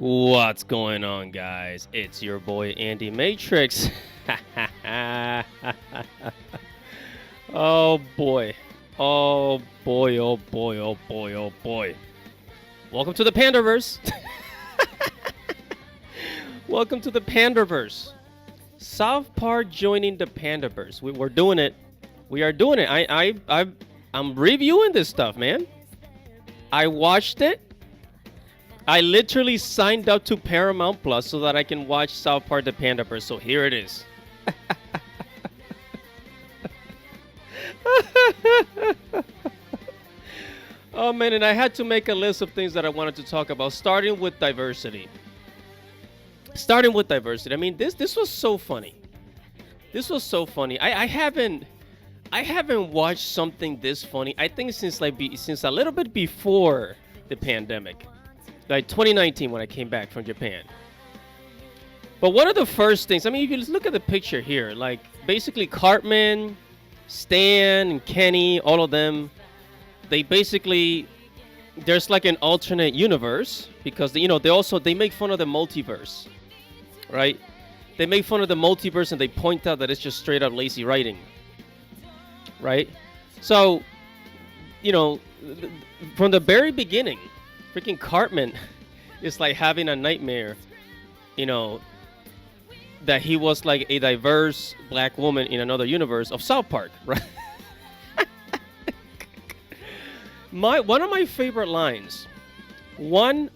What's going on, guys? It's your boy Andy Matrix. Oh boy. Oh boy, oh boy, oh boy, oh boy. Welcome to the Panderverse. Welcome to the Panderverse. South Park joining the Panderverse. We're doing it. We are doing it. I'm reviewing this stuff, man. I watched it. I literally signed up to Paramount Plus so that I can watch South Park the Panderverse. So here it is. Oh man, and I had to make a list of things that I wanted to talk about, starting with diversity. I mean, this was so funny. This was so funny. I haven't watched something this funny. I think since a little bit before the pandemic. Like 2019 when I came back from Japan. But one of the first things, I mean, if you just look at the picture here, like basically Cartman, Stan, and Kenny, all of them, they basically, there's like an alternate universe because, they make fun of the multiverse, right? They make fun of the multiverse and they point out that it's just straight up lazy writing, right? So, from the very beginning, freaking Cartman is like having a nightmare, that he was like a diverse black woman in another universe of South Park, right? One of my favorite lines in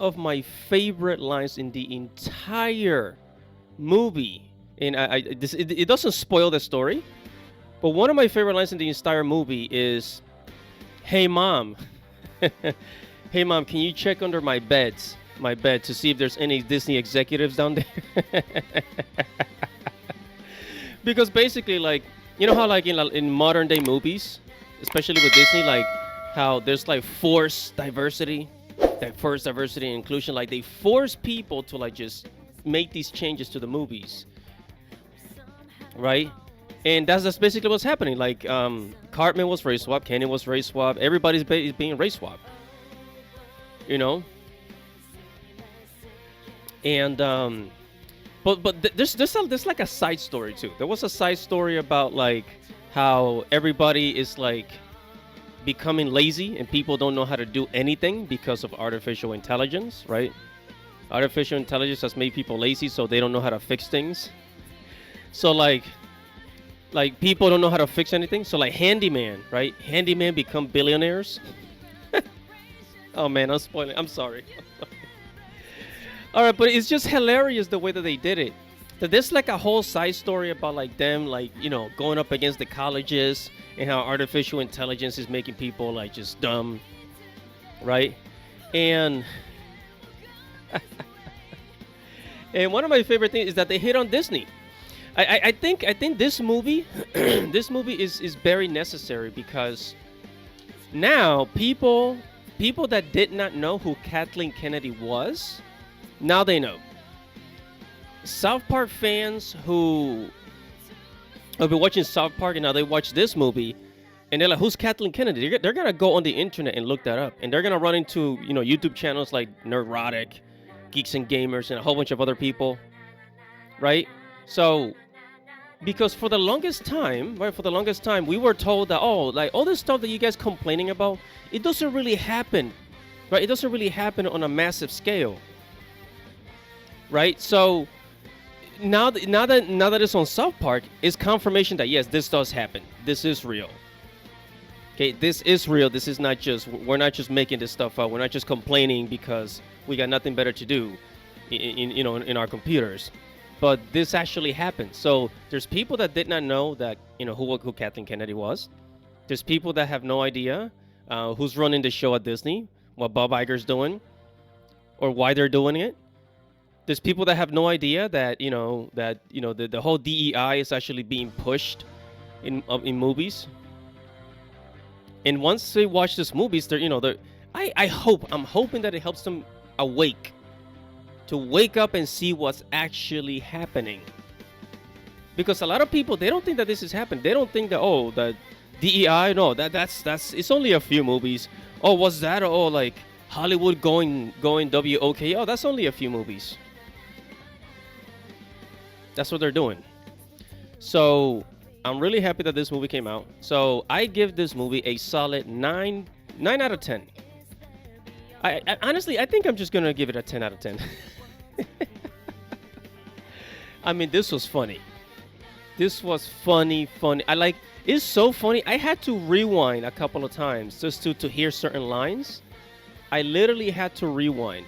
the entire movie, and it doesn't spoil the story, but one of my favorite lines in the entire movie is, "Hey mom, hey mom, can you check under my bed to see if there's any Disney executives down there?" Because basically, like, you know how like in modern day movies, especially with Disney, like how there's like forced diversity and inclusion, like they force people to like just make these changes to the movies, right? And that's basically what's happening. Like Cartman was race swap, Kenny was race swap, everybody's being race swap. And but there's like a side story too. There was a side story about like how everybody is like becoming lazy and people don't know how to do anything because of artificial intelligence, right? Artificial intelligence has made people lazy, so they don't know how to fix things. So like people don't know how to fix anything. So like handyman, right? Handyman become billionaires. Oh man, I'm spoiling. I'm sorry. All right, but it's just hilarious the way that they did it. That there's like a whole side story about like them, like, going up against the colleges and how artificial intelligence is making people like just dumb, right? And and one of my favorite things is that they hit on Disney. I think this movie this movie is very necessary because now people that did not know who Kathleen Kennedy was, now they know. South Park fans who have been watching South Park and now they watch this movie and they're like, who's Kathleen Kennedy? They're going to go on the internet and look that up. And they're going to run into, YouTube channels like Nerdrotic, Geeks and Gamers, and a whole bunch of other people, right? So, because for the longest time, we were told that, like all this stuff that you guys complaining about, it doesn't really happen, right? It doesn't really happen on a massive scale, right? So now that it's on South Park, it's confirmation that yes, this does happen. This is real. Okay, this is real. This is not just, we're not just making this stuff up. We're not just complaining because we got nothing better to do in our computers. But this actually happened. So there's people that did not know that, who Kathleen Kennedy was. There's people that have no idea who's running the show at Disney, what Bob Iger's doing, or why they're doing it. There's people that have no idea that, the whole DEI is actually being pushed in movies. And once they watch these movies, I'm hoping that it helps them to wake up and see what's actually happening. Because a lot of people, they don't think that this is happening. They don't think that, the DEI, no, that's it's only a few movies. Oh, what's that? Oh, like Hollywood going WOKO. That's only a few movies. That's what they're doing. So I'm really happy that this movie came out. So I give this movie a solid 9 out of 10. I honestly, I think I'm just gonna give it a 10 out of 10. I mean, this was funny. This was funny. It's so funny. I had to rewind a couple of times just to hear certain lines. I literally had to rewind.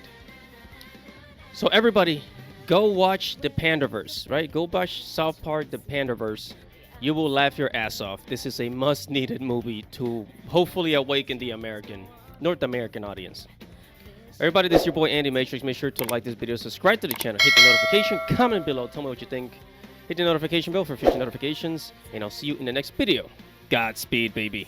So everybody, go watch the Panderverse, right? Go watch South Park, the Panderverse. You will laugh your ass off. This is a must-needed movie to hopefully awaken the North American audience. Everybody, this is your boy Andy Matrix. Make sure to like this video, subscribe to the channel, hit the notification, comment below, tell me what you think. Hit the notification bell for future notifications, and I'll see you in the next video. Godspeed, baby.